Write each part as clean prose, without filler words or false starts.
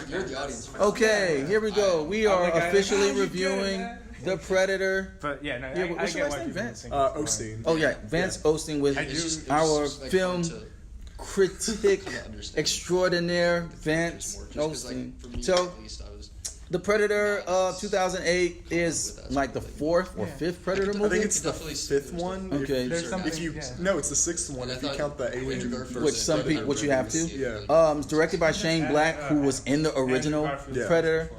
You're the audience. Okay, here we go. We are officially reviewing The Predator. But yeah, no, What's your last name, Vance? Osteen. Oh yeah, Vance Osteen with our film critic extraordinaire, Vance Osteen. So, The Predator 2008 is like the fourth or fifth Predator movie. I think it's the fifth one. Okay. No, it's the sixth one if you count the alien Which which you have to. Yeah. It's directed by Shane Black, who was in the original Predator.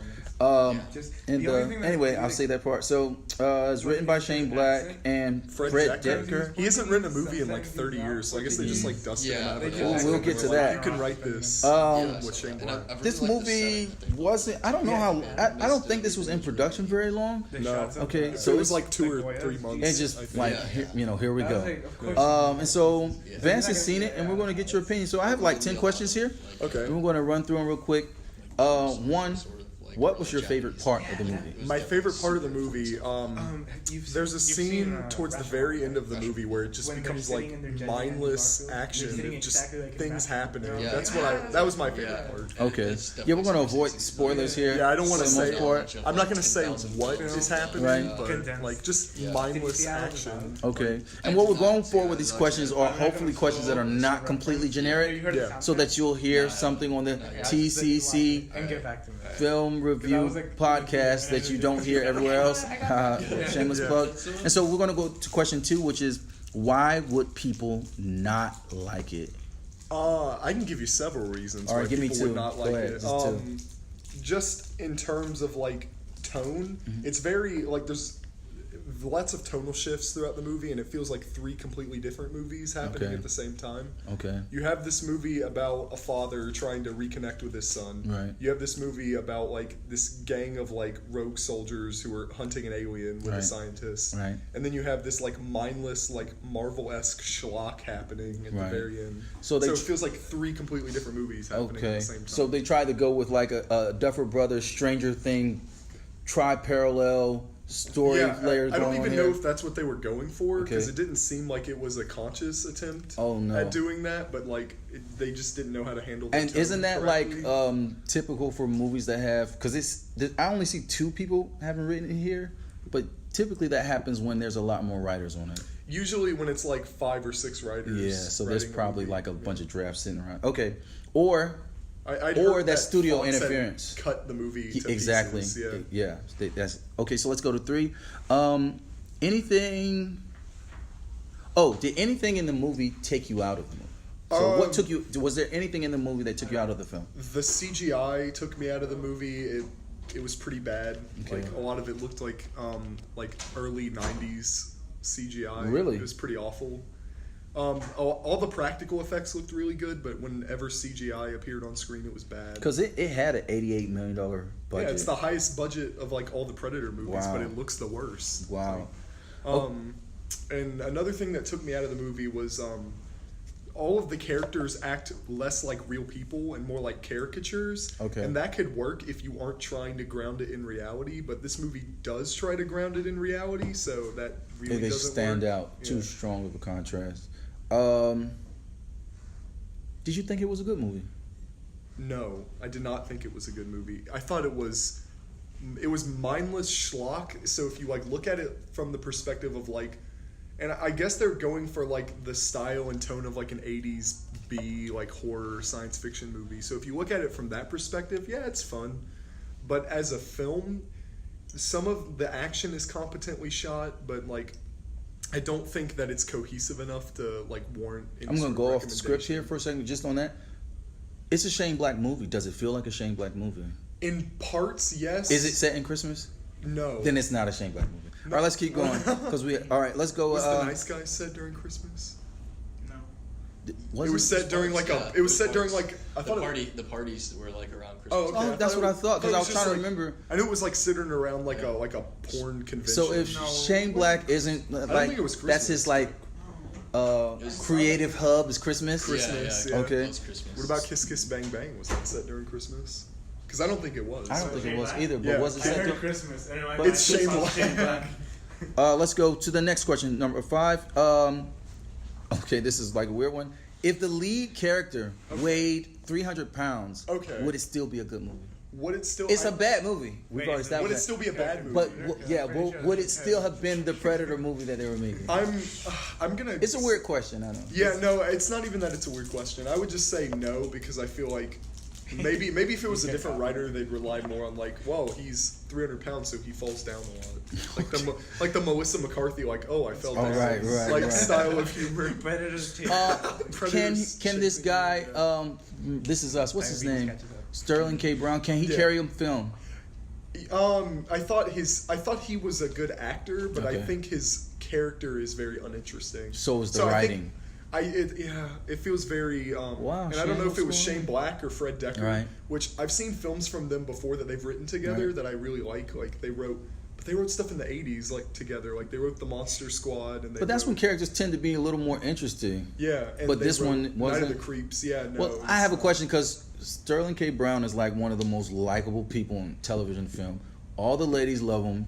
Anyway, I'll say that part. So, it's written by Shane Black and Fred Decker. He hasn't written a movie in like 30 years, so I guess they just like dusted him out of it. We'll get to that. You can write this with Shane Black. This movie wasn't. I don't know how. I don't think this was in production very long. No. Okay, So it was like 2 or 3 months. It's just like here we go. And so Vance has seen it, and we're going to get your opinion. So I have like 10 questions here. Okay. And we're going to run through them real quick. One. What was your favorite part of the movie? My favorite part of the movie, there's a scene towards the very end of the movie where it just becomes like mindless action, just things happening. That was my favorite part. Okay. Yeah, we're going to avoid spoilers here. Yeah, I don't want to say. part. I'm not going to say what is happening, Right. but like just mindless action. Okay. And what we're going for with these questions are hopefully questions that are not completely generic, Yeah. so that you'll hear something on the TCC film review podcast that you don't hear everywhere else. Shameless plug. And so we're going to go to question 2, which is, why would people not like it? I can give you several reasons All right, why give me people 2. would not Go like ahead. it. Just 2. Just in terms of like tone, it's very like there's lots of tonal shifts throughout the movie, and it feels like 3 completely different movies happening at the same time. Okay. You have this movie about a father trying to reconnect with his son. Right. You have this movie about like this gang of like rogue soldiers who are hunting an alien with a scientist. Right. And then you have this like mindless like Marvel-esque schlock happening at the very end. So it feels like 3 completely different movies happening at the same time. So they tried to go with like a Duffer Brothers Stranger Thing tri-parallel story layers. I don't even here. know if that's what they were going for, because it didn't seem like it was a conscious attempt at doing that, but like they just didn't know how to handle. And isn't that correctly. Like typical for movies that have? Because I only see 2 people having written it here, but typically that happens when there's a lot more writers on it. Usually when it's like 5 or 6 writers. Yeah, so there's probably like a bunch of drafts sitting around. Okay, or I'd or heard that studio interference cut the movie to exactly pieces, yeah. That's okay. So let's go to 3. Anything? Oh, did anything in the movie take you out of the movie? So what took you? Was there anything in the movie that took you out of the film? The CGI took me out of the movie. It was pretty bad. Okay. Like a lot of it looked like early 90s CGI. Really? It was pretty awful. All the practical effects looked really good, but whenever CGI appeared on screen, it was bad. Because it had an $88 million budget. Yeah, it's the highest budget of like all the Predator movies, but it looks the worst. Wow. And another thing that took me out of the movie was all of the characters act less like real people and more like caricatures. Okay. And that could work if you aren't trying to ground it in reality, but this movie does try to ground it in reality, so that really they doesn't stand work. out too strong of a contrast. Did you think it was a good movie? No, I did not think it was a good movie. I thought it was mindless schlock. So if you like look at it from the perspective of like, and I guess they're going for like the style and tone of like an 80s B like horror science fiction movie. So if you look at it from that perspective, yeah, it's fun. But as a film, some of the action is competently shot, but like I don't think that it's cohesive enough to like warrant any I'm going to sort of go off the script here for a second, just on that. It's a Shane Black movie. Does it feel like a Shane Black movie? In parts, yes. Is it set in Christmas? No. Then it's not a Shane Black movie. No. All right, let's keep going. All right, let's go. Was The Nice Guys set during Christmas? Was it was set during like a. It was set during like I thought the parties were like around Christmas. Oh, okay. That's what I thought, because I was trying to like, remember. I knew it was like sitting around like a porn convention. So if Shane Black isn't like, I don't think it was Christmas. that's his like creative hub is Christmas. Yeah. Okay. What about Kiss Kiss Bang Bang? Was that set during Christmas? Because I don't think it was. I don't think it was either. But was it set during Christmas? It's Shane Black. Let's go to the next question, number 5. Okay, this is like a weird one. If the lead character weighed 300 pounds, would it still be a good movie? Would it still? It's a bad movie. We've already established. Would it still be a bad movie? But would it still have been the Predator movie that they were making? I'm gonna. It's a weird question. I know. Yeah, no, it's not even that it's a weird question. I would just say no because I feel like maybe if it was a different writer, they'd rely more on like, well, he's 300 pounds, so he falls down a lot. Like the Melissa McCarthy, like, oh, I fell down. Right. Style of humor. Predators. Can this guy? This Is Us. What's his name? Sterling K. Brown. Can he carry a film? I thought he was a good actor, but I think his character is very uninteresting. So is the writing. It feels very. Wow. And I don't know if it was Shane Black or Fred Dekker, right. Which I've seen films from them before that they've written together that I really like. Like they wrote stuff in the 80s like together. Like they wrote The Monster Squad, and that's when characters tend to be a little more interesting. Yeah, but this one wasn't. Night of the Creeps. Yeah, no. Well, I have a question because Sterling K. Brown is like one of the most likable people in television film. All the ladies love him.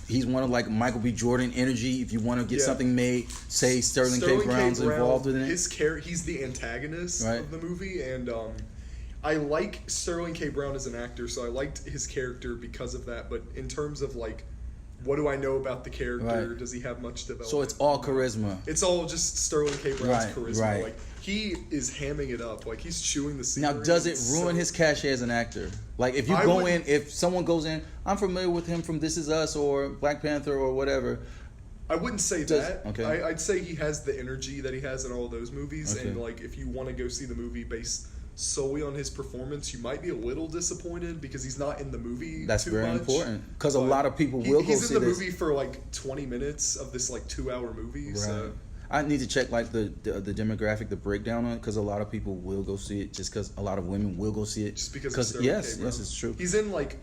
He's one of like Michael B. Jordan energy. If you want to get something made, say Sterling K. Brown's involved in it. He's the antagonist of the movie, and I like Sterling K. Brown as an actor, so I liked his character because of that. But in terms of like, what do I know about the character? Does he have much development? So it's all charisma. It's all just Sterling K. Brown's charisma. Right. Like he is hamming it up. Like he's chewing the scenery. Now, does it ruin his cachet as an actor? Like if you if someone goes in, I'm familiar with him from This Is Us or Black Panther or whatever. I wouldn't say that. Okay. I'd say he has the energy that he has in all those movies, and like if you want to go see the movie based solely on his performance, you might be a little disappointed because he's not in the movie. That's too very much. important because a lot of people will go see this. He's in the movie for like 20 minutes of this like 2-hour movie. Right. So I need to check like the demographic, the breakdown on it, because a lot of people will go see it just because a lot of women will go see it just because. Yes, it's true. He's in like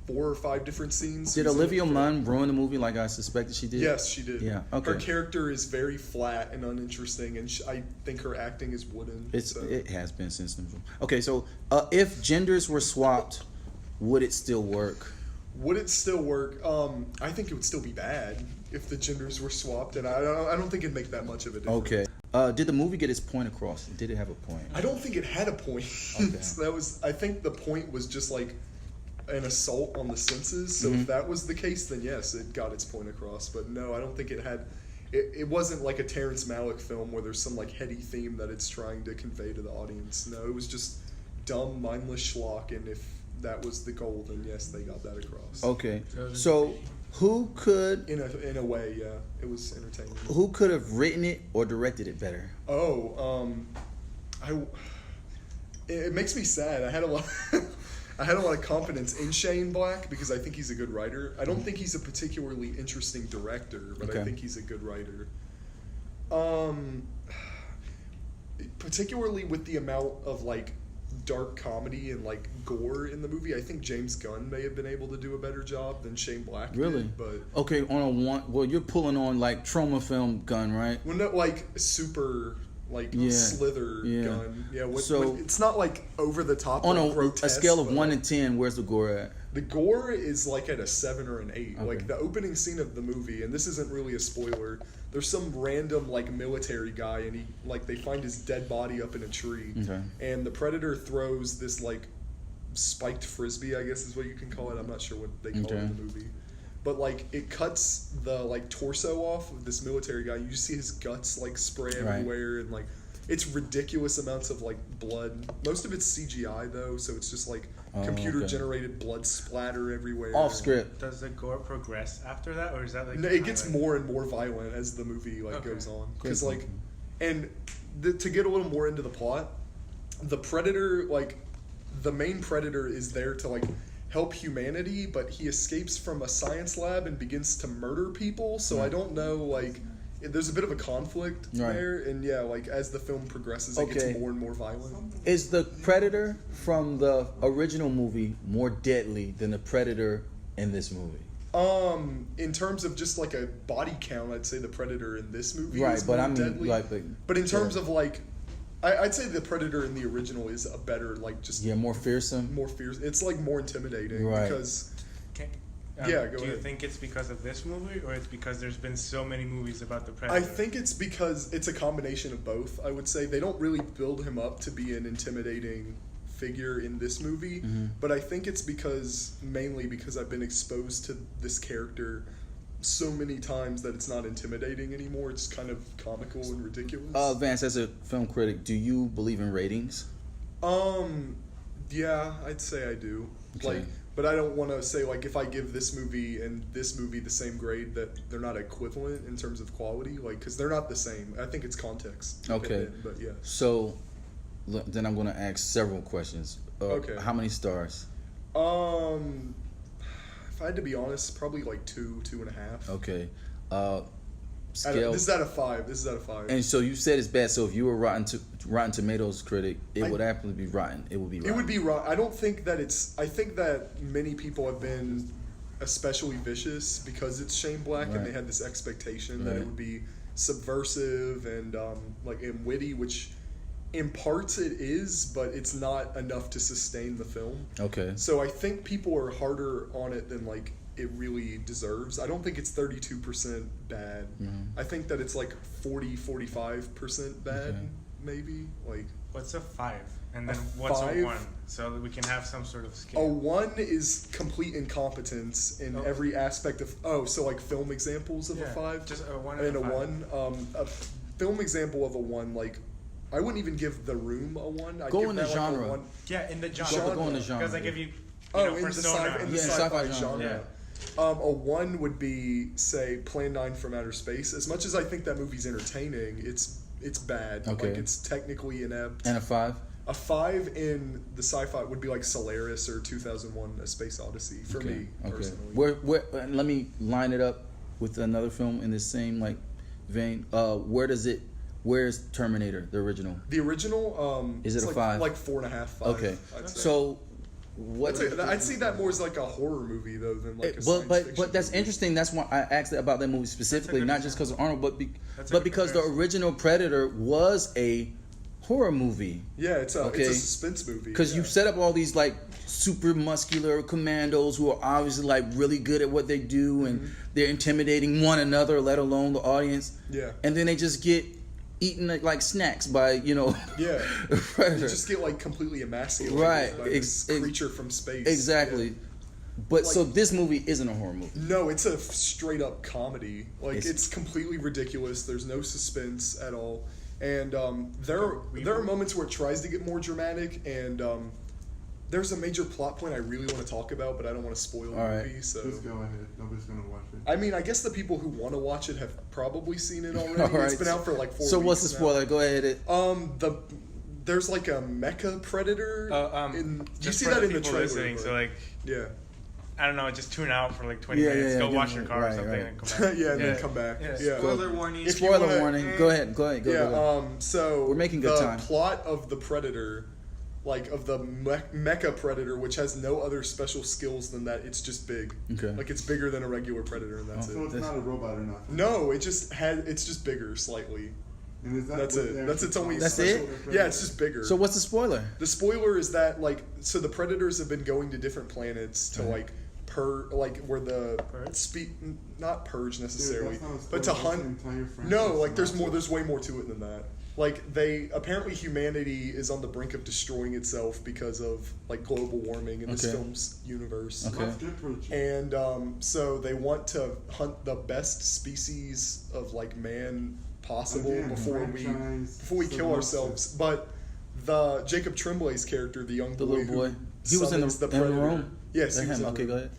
4 or 5 different scenes. Did Olivia Munn ruin the movie like I suspected she did? Yes, she did. Yeah, okay. Her character is very flat and uninteresting, and I think her acting is wooden. It has been since the movie. Okay, so if genders were swapped, would it still work? Would it still work? I think it would still be bad if the genders were swapped, and I don't think it'd make that much of a difference. Okay. Did the movie get its point across? Did it have a point? I don't think it had a point. Okay. So I think the point was just like an assault on the senses. So if that was the case, then yes, it got its point across. But no, I don't think it had. It wasn't like a Terrence Malick film where there's some like heady theme that it's trying to convey to the audience. No, it was just dumb, mindless schlock, and if that was the goal, then yes, they got that across. Okay, so who could in a way, yeah, it was entertaining. Who could have written it or directed it better? It makes me sad. I had a lot of confidence in Shane Black because I think he's a good writer. I don't think he's a particularly interesting director, but I think he's a good writer. Particularly with the amount of like dark comedy and like gore in the movie, I think James Gunn may have been able to do a better job than Shane Black really did, but okay, you're pulling on like trauma film Gunn, right? Well, not like super like Slither Gun. Yeah, so it's not like over the top on grotesque, a scale of 1 to 10, where's the gore at? The gore is like at a 7 or an 8. Okay. Like the opening scene of the movie, and this isn't really a spoiler. There's some random like military guy, and they find his dead body up in a tree, and the predator throws this like spiked frisbee, I guess is what you can call it. I'm not sure what they call it in the movie, but like it cuts the like torso off of this military guy. You see his guts like spray everywhere, and like it's ridiculous amounts of like blood. Most of it's CGI though, so it's just like computer generated blood splatter everywhere. Off script. Does the gore progress after that, or is that like? No, it gets more and more violent as the movie goes on. Because like, and to get a little more into the plot, the predator, like, the main predator is there to like help humanity, but he escapes from a science lab and begins to murder people. So I don't know, like, there's a bit of a conflict there, and like as the film progresses, it gets more and more violent. Is the predator from the original movie more deadly than the predator in this movie? In terms of just like a body count, I'd say the predator in this movie is but more I mean, deadly. But in terms of like, I'd say the predator in the original is a better, like, just more fearsome. More fierce. It's like more intimidating because Yeah, go Do ahead. you think it's because of this movie, or it's because there's been so many movies about the Predator? I think it's because it's a combination of both. I would say they don't really build him up to be an intimidating figure in this movie, but I think it's mainly because I've been exposed to this character so many times that it's not intimidating anymore. It's kind of comical and ridiculous. Vance, as a film critic, do you believe in ratings? Yeah, I'd say I do. Okay. Like, but I don't want to say like if I give this movie and this movie the same grade that they're not equivalent in terms of quality, like because they're not the same. I think it's context. Okay. But yeah. So then I'm going to ask several questions. Okay. How many stars? If I had to be honest, probably like 2.5. Okay. This is out of 5. This is out of 5. And so you said it's bad. So if you were Rotten Tomatoes critic, it would actually be rotten. It would be rotten. It would be rotten. I don't think that it's. I think that many people have been especially vicious because it's Shane Black, and they had this expectation that it would be subversive and and witty, which in parts it is, but it's not enough to sustain the film. Okay. So I think people are harder on it than like it really deserves. I don't think it's 32% bad. I think that it's like 45% bad, maybe. Like, what's a 5? And then A what's 5? a 1? So that we can have some sort of scale. a 1 is complete incompetence in every aspect of. So like film examples of a 5. Just a 1 And and a a 1. A film example of a 1, like I wouldn't even give The Room a 1. I'd Go give in the that, like, a genre. 1. Yeah, in the Go genre. in the genre. Because like if you In know, the Persona. sci-fi genre. genre. Yeah. A 1 would be, say, Plan 9 from Outer Space. As much as I think that movie's entertaining, it's bad. Okay. Like, it's technically inept. And a 5? A 5 in the sci-fi would be like Solaris or 2001: A Space Odyssey for me personally. Where? And let me line it up with another film in the same like vein. Where's Terminator, the original? The original, Is it it's a like, 5? Like 4.5, 5. Okay. I'd say. So what? I'd see that more as like a horror movie though than like a science but fiction that's movie. interesting. That's why I asked about that movie specifically, good not just because of Arnold, but That's a but good because the comparison. original Predator was a horror movie. Yeah, it's a Okay. suspense movie. Because you set up all these like super muscular commandos who are obviously like really good at what they do, and they're intimidating one another, let alone the audience. Yeah. And then they just get eaten like snacks by Yeah. a predator. You just get like completely emasculated Right. by this creature from space. Exactly. Yeah. But Like- so this movie isn't a horror movie. No, it's a straight up comedy. Like It's- it's completely ridiculous. There's no suspense at all. And there are moments where it tries to get more dramatic, and there's a major plot point I really want to talk about, but I don't want to spoil the All right. movie. So Just go ahead. Nobody's gonna watch it. I mean, I guess the people who want to watch it have probably seen it already. All right. It's been out for like 4 weeks. So what's the now. spoiler? Go ahead. There's like a mecha predator. You just see for that in the people trailer. listening, but- so like yeah. I don't know, just tune out for like 20 Yeah, minutes, yeah, go yeah, wash yeah, your car right, or something, right. and come back. Yeah, and then come back. Yeah. Yeah. Spoiler warning. If you Spoiler wanna- warning. Go ahead. Go. Yeah, so We're making good the time. plot of the Predator, like of the mecha Predator, which has no other special skills than that, it's just big. Okay. Like it's bigger than a regular Predator, and that's So it. it's not a robot or nothing. No, it's just bigger slightly. And is that That's what it. they're That's its only. That's special. it? Yeah, it's just bigger. So what's the spoiler? The spoiler is that so the Predators have been going to different planets to where the Purge? not purge necessarily, that's not a but to spoiler, hunt. that's the entire franchise No, like synopsis. there's way more to it than that. Like apparently humanity is on the brink of destroying itself because of like global warming in this Okay. film's universe. Okay. That's good for the And so they want to hunt the best species of like man possible Again, before franchise we kill synopsis. ourselves. But the Jacob Tremblay's character, the young The boy, little boy. who He was in the, summons the in the predator. room. Yes, he Him. was in the Okay, go room. ahead.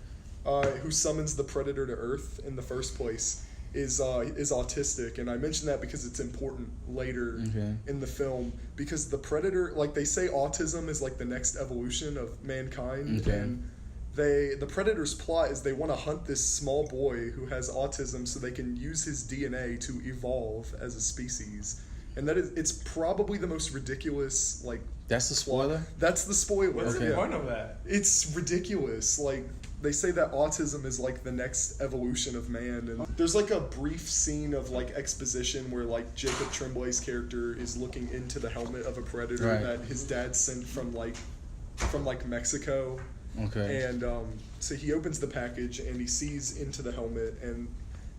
Who summons the predator to Earth in the first place is autistic, and I mention that because it's important later Okay. in the film, because the predator, like they say, autism is like the next evolution of mankind, Okay. and the predator's plot is they want to hunt this small boy who has autism so they can use his DNA to evolve as a species. And it's probably the most ridiculous That's the spoiler? That's the spoiler. What's Okay. the point of that? It's ridiculous. Like they say that autism is like the next evolution of man, and there's like a brief scene of like exposition where like Jacob Tremblay's character is looking into the helmet of a predator Right. that his dad sent from Mexico, Okay. And so he opens the package and he sees into the helmet and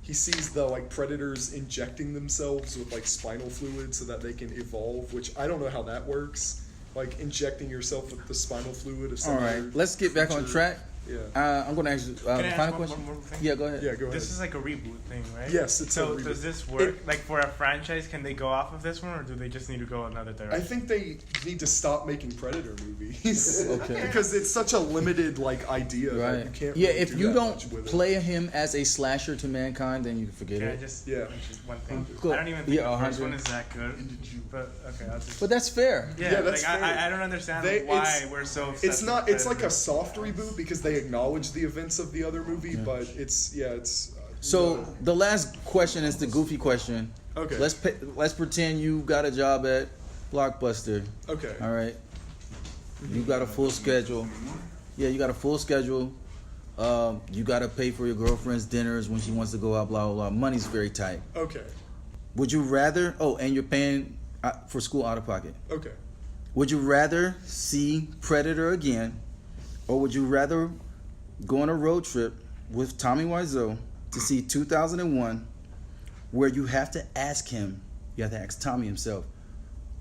he sees the like predators injecting themselves with like spinal fluid so that they can evolve, which I don't know how that works. Like injecting yourself with the spinal fluid of some All right, other let's get back on creature. track. Yeah. I'm going to ask you Can I ask final one question. more thing? Yeah, go ahead. Yeah, go ahead. This is like a reboot thing, right? Yes, it's so a reboot. does this work? Like for a franchise, can they go off of this one, or do they just need to go another direction? I think they need to stop making Predator movies. Okay. Because it's such a limited like idea that you Right. can't Yeah, really if do you that don't much with play him as a slasher to mankind, then you can forget Can I it. just Yeah. mention one thing? Go. I don't even think Yeah, the first 100. one is that good. But okay, I'll just. But that's fair. Yeah, that's like fair. I don't understand They- why it's- we're so. Obsessed It's not. with It's like a Predator. soft reboot because they acknowledge the events of the other movie, but it's It's So the last question is the goofy question. Okay. Let's pretend you got a job at Blockbuster. okay. All right. You got a full schedule. Yeah, you got a full schedule. You got to pay for your girlfriend's dinners when she wants to go out. Blah blah blah. Money's very tight. Okay. Would you rather? Oh, and you're paying for school out of pocket. Okay. Would you rather see Predator again, or would you rather go on a road trip with Tommy Wiseau to see 2001, where you have to ask him, you have to ask Tommy himself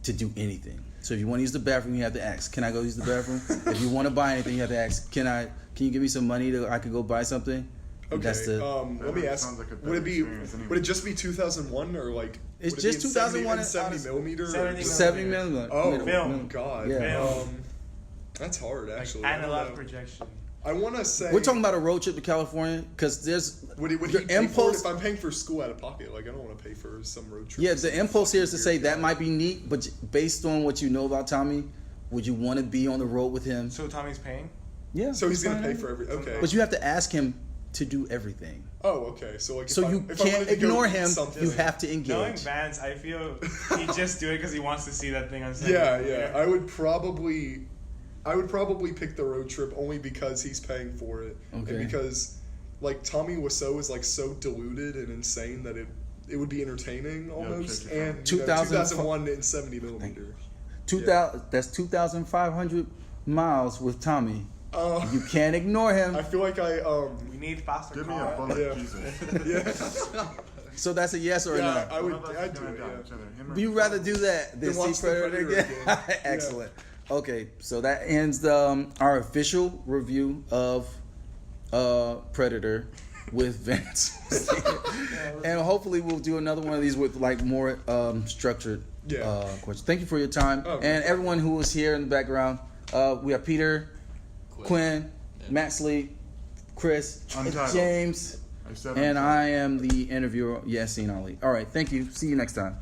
to do anything. So if you want to use the bathroom, you have to ask, can I go use the bathroom? If you want to buy anything, you have to ask, can you give me some money that I could go buy something? Okay. That's the, Let me ask. Sounds like a Would it be? better experience anyway. Would it just be 2001 or like? It's would it be just in 2001 and 70 honestly. millimeter. or 70 just- 70 million. Oh Film. God. Yeah. That's hard Like actually. I don't analog know. projection. I want to say We're talking about a road trip to California because there's Would he the pay for it impulse. if I'm paying for school out of pocket? Like I don't want to pay for some road trip. Yeah, or the something impulse here is to fucking say weird. that might be neat, but based on what you know about Tommy, would you want to be on the road with him? So Tommy's paying. Yeah. So he's gonna fine. pay for every. Okay. But you have to ask him to do everything. Oh, okay. So like. So you if I can't wanted to go ignore eat him. something- You have to Knowing engage. Vance, I feel he just do it because he wants to see that thing on set. Yeah. I would probably pick the road trip only because he's paying for it, Okay. and because like Tommy Wiseau is like so deluded and insane that it would be entertaining almost. check your And 2000 2001 in 70 millimeter. 2000. That's 2,500 miles with Tommy. You can't ignore him. I feel like We need faster Give me a car. bullet, Yeah. Jesus. yeah. So that's a yes or a Yeah, no. I would. One of us I'd is do gonna it. die, Yeah. each other. Him or Would you me? rather do that than Then see watch the Predator Predator again? again. Excellent. Okay, so that ends our official review of Predator with Vance. And hopefully we'll do another one of these with like more structured questions. Thank you for your time. Oh, And everyone who was here in the background. We have Peter, Quinn, Maxley, Chris, Untitled. James, I said and untitled. I am the interviewer, Yasin Ali. All right, thank you. See you next time.